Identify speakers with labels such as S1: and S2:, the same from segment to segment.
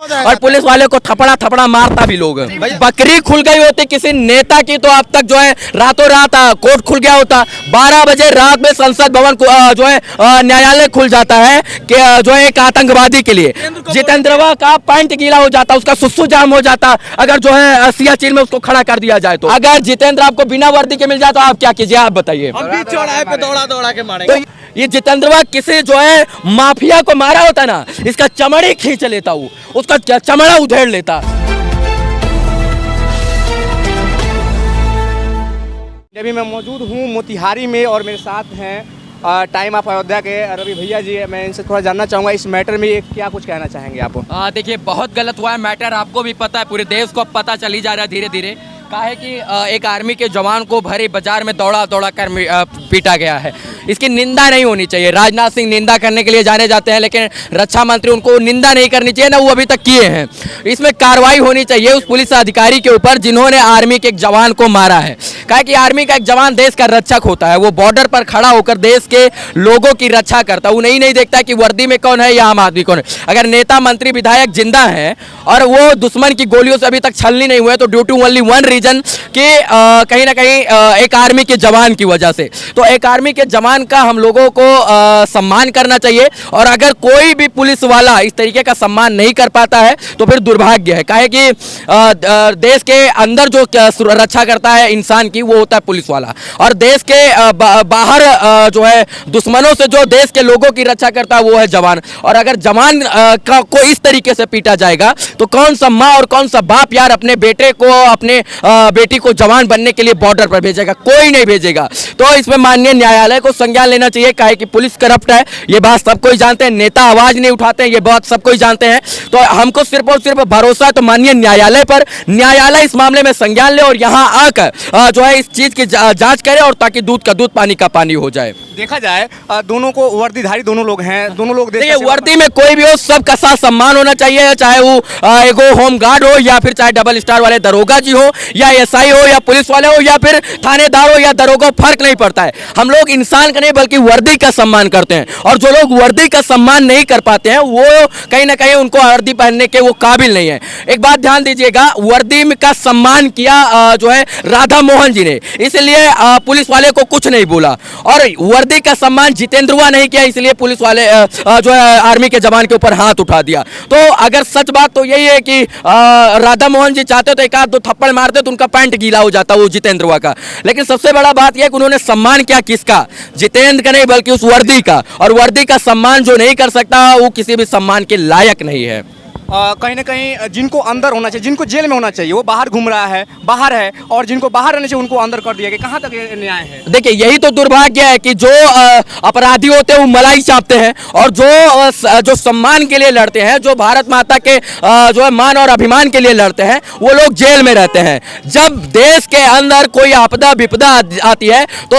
S1: और पुलिस वाले को थपड़ा थपड़ा मारता भी लोग। बकरी खुल गई होती किसी नेता की तो अब तक जो है रातों रात कोर्ट खुल गया होता। 12 बजे रात में संसद भवन जो है न्यायालय खुल जाता है कि जो है एक आतंकवादी के लिए। जितेंद्रवा का पैंट गीला हो जाता, उसका सुसु जाम हो जाता अगर जो है सियाचिन में उसको खड़ा कर दिया जाए तो। अगर जितेंद्र आपको बिना वर्दी के मिल जाए तो आप क्या कीजिए, आप बताइए।
S2: चौराहे पे दौड़ा दौड़ा के मारे।
S1: तो ये जितेंद्रवा किसी जो है माफिया को मारा होता ना, इसका चमड़ी खींच लेता, वो उसका चमड़ा उधेड़ लेता।
S2: अभी मैं मौजूद हूँ मोतिहारी में और मेरे साथ हैं टाइम ऑफ अयोध्या के रवि भैया जी। मैं इनसे थोड़ा जानना चाहूँगा इस मैटर में क्या कुछ कहना चाहेंगे आप?
S1: देखिए बहुत गलत हुआ है मैटर, आपको भी पता है, पूरे देश को पता चली जा रहा है धीरे धीरे। कहा है कि एक आर्मी के जवान को भरे बाजार में दौड़ा दौड़ा कर पीटा गया है। इसकी निंदा नहीं होनी चाहिए। राजनाथ सिंह निंदा करने के लिए जाने जाते हैं, लेकिन रक्षा मंत्री उनको निंदा नहीं करनी चाहिए ना, वो अभी तक किए हैं। इसमें कार्रवाई होनी चाहिए उस पुलिस अधिकारी के ऊपर जिन्होंने आर्मी के एक जवान को मारा है। कहा कि आर्मी का एक जवान देश का रक्षक होता है, वो बॉर्डर पर खड़ा होकर देश के लोगों की रक्षा करता है। वो नहीं देखता कि वर्दी में कौन है या आम आदमी कौन है। अगर नेता मंत्री विधायक जिंदा है और वो दुश्मन की गोलियों से अभी तक छलनी नहीं हुए तो due to only one reason कि कहीं ना कहीं एक आर्मी के जवान की वजह से। तो एक आर्मी के जवान का हम लोगों को सम्मान करना चाहिए, और अगर कोई भी पुलिस वाला इस तरीके का सम्मान नहीं कर पाता है तो फिर दुर्भाग्य है। काहे कि देश के अंदर जो रक्षा करता है इंसान की वो होता है पुलिस वाला, और देश के बाहर जो है दुश्मनों से जो देश के लोगों की रक्षा करता है वो है जवान। और अगर जवान को इस तरीके से पीटा जाएगा तो कौन सा माँ और कौन सा बाप यार अपने बेटे को, अपने बेटी को जवान बनने के लिए बॉर्डर पर भेजेगा? कोई नहीं भेजेगा। तो इसमें माननीय न्यायालय को संज्ञान लेना चाहिए। काहे कि पुलिस करप्ट है, ये बात सबको ही जानते हैं, नेता आवाज नहीं उठाते हैं, ये बात सबको ही जानते हैं। तो हमको सिर्फ और सिर्फ भरोसा है तो माननीय न्यायालय पर, न्यायालय इस मामले में संज्ञान ले और यहाँ आकर जो है इस चीज की जांच करे, और ताकि दूध का दूध पानी का पानी हो जाए।
S2: देखा जाए दोनों को वर्दीधारी दोनों लोग हैं, दोनों लोग
S1: देखिए वर्दी में कोई भी हो सबका साथ सम्मान होना चाहिए, चाहे वो एगो होम गार्ड हो या फिर चाहे डबल स्टार वाले दरोगा जी हो या एसआई हो या पुलिस वाले हो या फिर थानेदार हो या दरोगा, फर्क नहीं पड़ता है। हम लोग इंसान का नहीं बल्कि वर्दी का सम्मान करते हैं, और जो लोग वर्दी का सम्मान नहीं कर पाते हैं वो कहीं ना कहीं उनको वर्दी पहनने के वो काबिल नहीं है। एक बात ध्यान दीजिएगा, वर्दी का सम्मान किया जो है राधा मोहन जी ने, इसलिए पुलिस वाले को कुछ नहीं बोला, और वर्दी का सम्मान जितेंद्रवा नहीं किया इसलिए पुलिस वाले जो है आर्मी के जवान के ऊपर हाथ उठा दिया। तो अगर सच बात तो यही है कि राधा मोहन जी चाहते तो एक आध दो थप्पड़ मारते तो उनका पैंट गीला हो जाता वो जितेंद्रवा का। लेकिन सबसे बड़ा बात यह कि उन्होंने सम्मान किया किसका? जितेंद्र का नहीं बल्कि उस वर्दी का, और वर्दी का सम्मान जो नहीं कर सकता वो किसी भी सम्मान के लायक नहीं है।
S2: कहीं ना कहीं जिनको अंदर होना चाहिए, जिनको जेल में होना चाहिए वो बाहर घूम रहा है, बाहर है, और जिनको बाहर रहने चाहिए उनको अंदर कर दिया गया। कहाँ तक ये न्याय है?
S1: देखिए यही तो दुर्भाग्य है कि जो अपराधी होते हैं वो मलाई चाहते हैं, और जो सम्मान के लिए लड़ते हैं, जो भारत माता के जो है मान और अभिमान के लिए लड़ते हैं, वो लोग जेल में रहते हैं। जब देश के अंदर कोई आपदा विपदा आती है तो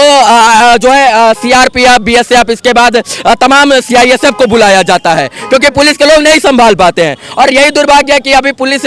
S1: जो है सीआरपीएफ, बीएसएफ, इसके बाद तमाम सीआईएसएफ को बुलाया जाता है, क्योंकि पुलिस के लोग नहीं संभाल पाते हैं। और यही दुर्भाग्य है कि अभी पुलिस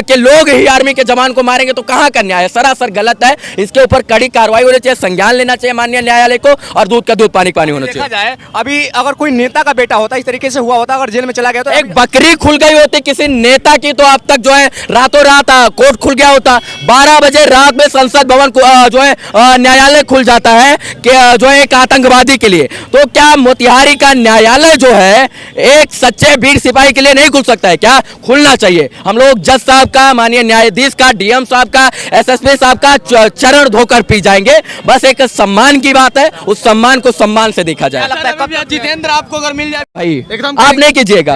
S1: के लोग ही आर्मी के जवान को मारेंगे तो कहां का न्याय है? सरासर गलत है। इसके ऊपर कड़ी कार्रवाई होनी चाहिए, संज्ञान लेना चाहिए माननीय न्यायालय को, और दूध का दूध पानी पानी होना चाहिए।
S2: देखा जाए अभी अगर कोई नेता का बेटा होता इस तरीके से हुआ होता, अगर जेल में चला गया तो
S1: एक बकरी खुल गई होती किसी नेता की तो अब तक जो है रातों रात कोर्ट खुल गया होता। 12 बजे रात में संसद भवन जो है न्यायालय खुल जाता है कि जो है एक आतंकवादी के लिए। तो क्या मोतिहारी का न्यायालय जो है एक सच्चे वीर सिपाही के लिए नहीं खुल सकता है क्या? खुलना चाहिए। हम लोग जज साहब का, माननीय न्यायाधीश का, डीएम साहब का, एसएसपी साहब का चरण धोकर पी जाएंगे। बस एक सम्मान की बात है, उस सम्मान को सम्मान से देखा जाए।
S2: जितेंद्र आपको अगर मिल जाए
S1: भाई एकदम आप नहीं कीजिएगा।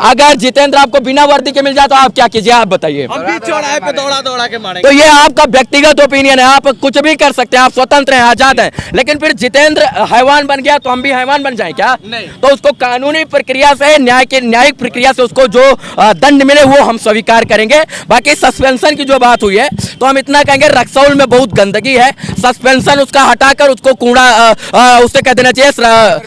S1: अगर जितेंद्र आपको बिना वर्दी के मिल जाए तो आप क्या कीजिए, आप बताइए।
S2: चौराहे पे दौड़ा दौड़ा के मारे।
S1: तो ये आपका व्यक्तिगत ओपिनियन है, आप कुछ भी कर सकते हैं, आप स्वतंत्र हैं, आजाद हैं। लेकिन फिर जितेंद्र हैवान बन गया तो हम भी हैवान बन जाए क्या? नहीं। तो उसको कानूनी प्रक्रिया से, न्यायिक प्रक्रिया से उसको जो दंड मिले वो हम स्वीकार करेंगे। बाकी सस्पेंशन की जो बात हुई है तो हम इतना कहेंगे, रक्सौल में बहुत गंदगी है, सस्पेंशन उसका हटाकर उसको कूड़ा उससे कह देना चाहिए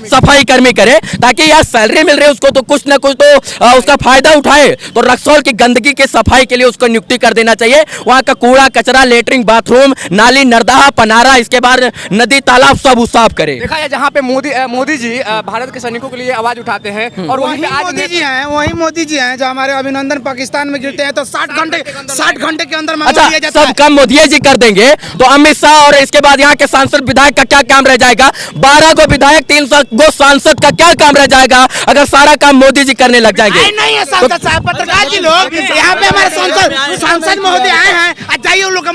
S1: सफाई कर्मी करे, ताकि यार सैलरी मिल रही है उसको तो कुछ ना कुछ तो उसका फायदा उठाए। तो रक्सौल की गंदगी के सफाई के लिए उसको नियुक्ति कर देना चाहिए। वहाँ का कूड़ा कचरा, लेटरिन, बाथरूम, नाली, नर्दहा, पनारा, इसके बाद नदी, तालाब सब साफ करे।
S2: देखा है जहाँ पे मोदी जी भारत के सैनिकों के लिए आवाज उठाते हैं, और वहीं मोदी जी हैं,
S3: हमारे अभिनंदन पाकिस्तान में गिरते हैं तो 60 घंटे के अंदर मंगवा
S1: अच्छा,
S3: दिया जाता
S1: सब
S3: है।
S1: काम मोदी जी कर देंगे तो अमित शाह और इसके बाद यहाँ के सांसद विधायक का क्या काम रह जाएगा? 12 को विधायक 300 को सांसद का क्या काम रह जाएगा अगर सारा काम मोदी जी करने लग जाएंगे?
S3: नहीं है सांसद साहब, पत्रकार जी लोग यहाँ पे हमारे सांसद महोदय आए हैं, जाइए उन लोग का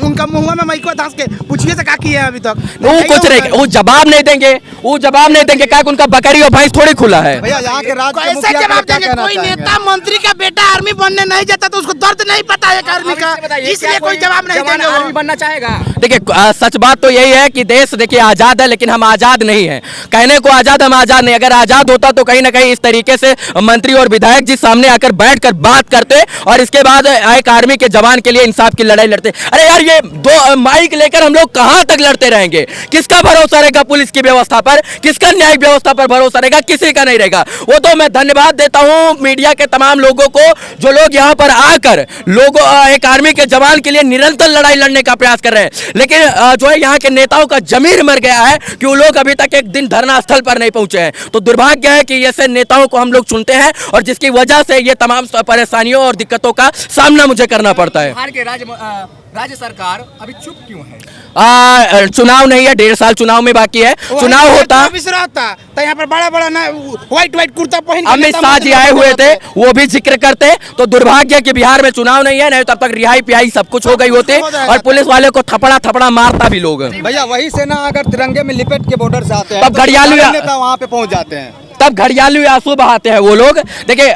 S3: उनका मुँह में माइक धंस के पूछिए से क्या किया है अभी तक।
S1: वो कुछ नहीं, वो जवाब नहीं देंगे, क्या उनका बकरी और भैंस थोड़ी खुला है?
S4: भैया यहाँ के राज्य के
S3: कैसे
S4: मुखिया
S3: जवाब
S4: क्या
S3: देंगे?
S4: कहना
S3: कोई
S4: चाहेंगे?
S3: नेता मंत्री का बेटा आर्मी बनने नहीं जाता तो उसको दर्द नहीं पता है आर्मी का, इसलिए कोई जवाब नहीं देंगे।
S2: आर्मी बनना चाहेगा?
S1: देखिए सच बात तो यही है कि देश देखिए आजाद है, लेकिन हम आजाद नहीं हैं। कहने को आजाद, हम आजाद नहीं। अगर आजाद होता तो कहीं ना कहीं इस तरीके से मंत्री और विधायक जी सामने आकर बैठकर बात करते और इसके बाद एक आर्मी के जवान के लिए इंसाफ की लड़ाई लड़ते। अरे यार, ये दो माइक लेकर हम लोग कहां तक लड़ते रहेंगे? किसका भरोसा रहेगा पुलिस की व्यवस्था पर? किसका न्यायिक व्यवस्था पर भरोसा रहेगा? किसी का नहीं रहेगा। वो तो मैं धन्यवाद देता हूं मीडिया के तमाम लोगों को जो लोग यहां पर आकर लोगों एक आर्मी के जवान के लिए निरंतर लड़ाई लड़ने का प्रयास कर रहे हैं। लेकिन जो है यहाँ के नेताओं का जमीर मर गया है कि वो लोग अभी तक एक दिन धरना स्थल पर नहीं पहुंचे हैं। तो दुर्भाग्य है कि ऐसे नेताओं को हम लोग चुनते हैं और जिसकी वजह से ये तमाम परेशानियों और दिक्कतों का सामना मुझे करना पड़ता है।
S2: बिहार के राज्य सरकार अभी चुप क्यों है?
S1: चुनाव नहीं है, 1.5 साल चुनाव में बाकी है। चुनाव होता
S3: तो यहाँ पर बड़ा ना व्हाइट कुर्ता पहन के
S1: अमित शाह जी आए हुए थे, वो भी जिक्र करते। तो दुर्भाग्य है कि बिहार में चुनाव नहीं है, नहीं तब तक रिहाई पिहाई सब कुछ हो गई होती और पुलिस वाले को थपड़ा मारता भी लोग।
S4: भैया वही सेना अगर तिरंगे में लिपट के बॉर्डर से आते हैं
S1: तब घड़ियाली
S4: नेता वहाँ पे पहुँच जाते हैं,
S1: तब घड़ियाली आंसू बहाते हैं वो लोग। देखिए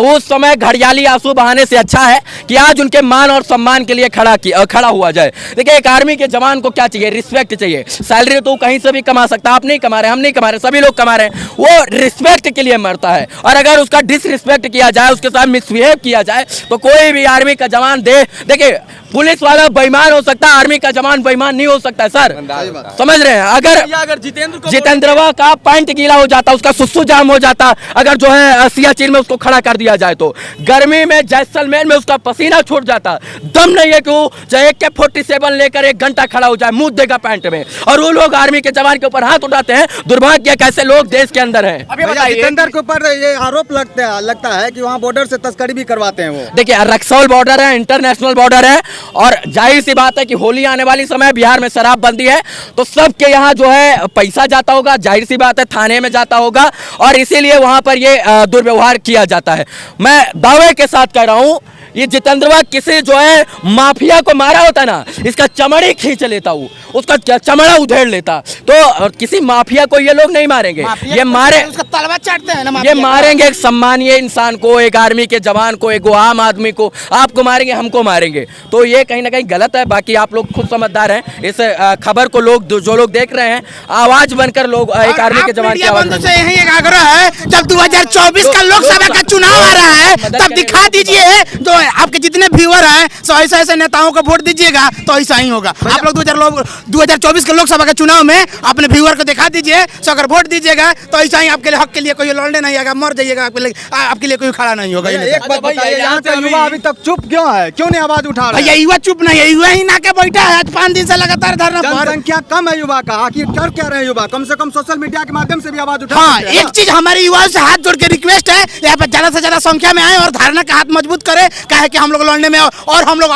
S1: उस समय घड़ियाली आंसू बहाने से अच्छा है कि आज उनके मान और सम्मान के लिए खड़ा हुआ जाए। देखिए एक आर्मी के जवान को क्या चाहिए? रिस्पेक्ट चाहिए। सैलरी तो कहीं से भी कमा सकता है, आप नहीं कमा रहे, हम नहीं कमा रहे, सभी लोग कमा रहे हैं। वो रिस्पेक्ट के लिए मरता है और अगर उसका डिसरिस्पेक्ट किया जाए, उसके साथ मिसबिहेव किया जाए तो कोई भी आर्मी का जवान देखिए पुलिस वाला बेईमान हो सकता है, आर्मी का जवान बेईमान नहीं हो सकता है सर, समझ रहे हैं? अगर जितेंद्रवा का पैंट गीला हो जाता, उसका सुसु जाम हो जाता, अगर जो है सियाचिन में उसको खड़ा कर दिया जाए, तो गर्मी में जैसलमेर में उसका पसीना छूट जाता, दम नहीं है कि वो चाहे AK-47 लेकर 1 घंटा खड़ा हो जाए, मुंह देगा पैंट में, और वो लोग आर्मी के जवान के ऊपर हाथ उठाते हैं। दुर्भाग्य कैसे लोग देश के अंदर हैं।
S4: जितेंद्र के ऊपर ये आरोप लगता है कि वहाँ बॉर्डर से तस्करी भी करवाते हैं वो।
S1: देखिए रक्सौल बॉर्डर है, इंटरनेशनल बॉर्डर है और जाहिर सी बात है कि होली आने वाली समय बिहार में शराबबंदी है तो सबके यहाँ जो है पैसा जाता होगा, जाहिर सी बात है थाने में जाता होगा और इसीलिए वहां पर ये दुर्व्यवहार किया जाता है। मैं दावे के साथ कह रहा हूं ये जितेंद्रवा किसी जो है माफिया को मारा होता ना, इसका चमड़ी खींच लेता, वो उसका चमड़ा उधेड़ लेता। तो किसी माफिया को ये लोग नहीं मारेंगे, ये मारे
S3: उसका तलवा चाटते हैं ना,
S1: ये मारेंगे एक सम्मानीय इंसान को, एक आर्मी के जवान को, एक आम आदमी को। आपको मारेंगे, हमको मारेंगे, तो ये कहीं ना कहीं गलत है। बाकी आप लोग खुद समझदार हैं। इस खबर को जो लोग देख रहे हैं, आवाज बनकर लोग एक आर्मी के जवान की आवाज
S3: से यही एक आग्रह है, जब 2024 का लोकसभा का चुनाव आ रहा है तब दिखा दीजिए जो आपके जितने व्यूअर हैं, सो ऐसे नेताओं को वोट दीजिएगा तो ऐसा ही होगा। आप लोग 2024 के लोकसभा के चुनाव में अपने व्यूअर को दिखा दीजिए, सो अगर वोट दीजिएगा तो ऐसा ही आपके लिए हक के लिए कोई लड़ने नहीं आएगा, मर जाइएगा, आपके लिए कोई खड़ा नहीं होगा।
S4: एक बात बताइए, यहाँ का युवा अभी तक चुप क्यों है? क्यों नहीं आवाज उठा रहा है?
S3: भैया युवा चुप नहीं है, युवा ही ना के बैठा है आज 5 दिन से लगातार धरना पर।
S4: जनसंख्या कम है युवा का, आखिर कर क्या रहे हैं युवा? कम से कम सोशल मीडिया के माध्यम से भी आवाज उठा
S3: हाँ,
S4: सकते हैं
S3: एक चीज हमारे युवाओं से हाथ जोड़ के रिक्वेस्ट है, यहाँ पे ज्यादा से ज्यादा संख्या में आए और धारणा का हाथ मजबूत करे, कहे कि हम लोग लड़ने में और हम लोग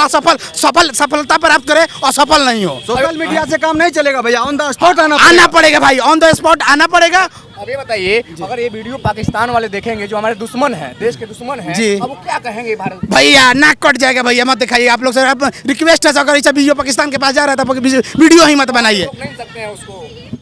S3: सफलता प्राप्त करें, असफल नहीं हो।
S4: सोशल मीडिया से काम नहीं चलेगा भैया, ऑन द स्पॉट
S3: आना पड़ेगा भाई, ऑन द स्पॉट आना पड़ेगा।
S2: अब ये बताइए, अगर ये वीडियो पाकिस्तान वाले देखेंगे जो हमारे दुश्मन हैं, देश के दुश्मन हैं,
S3: जी,
S2: अब वो क्या कहेंगे भारत?
S3: भैया नाक कट जाएगा भैया, मत दिखाइए आप लोग से रिक्वेस्ट है, अगर ऐसा वीडियो पाकिस्तान के पास जा रहा था वीडियो ही मत बनाइए।
S2: नहीं सकते हैं उसको।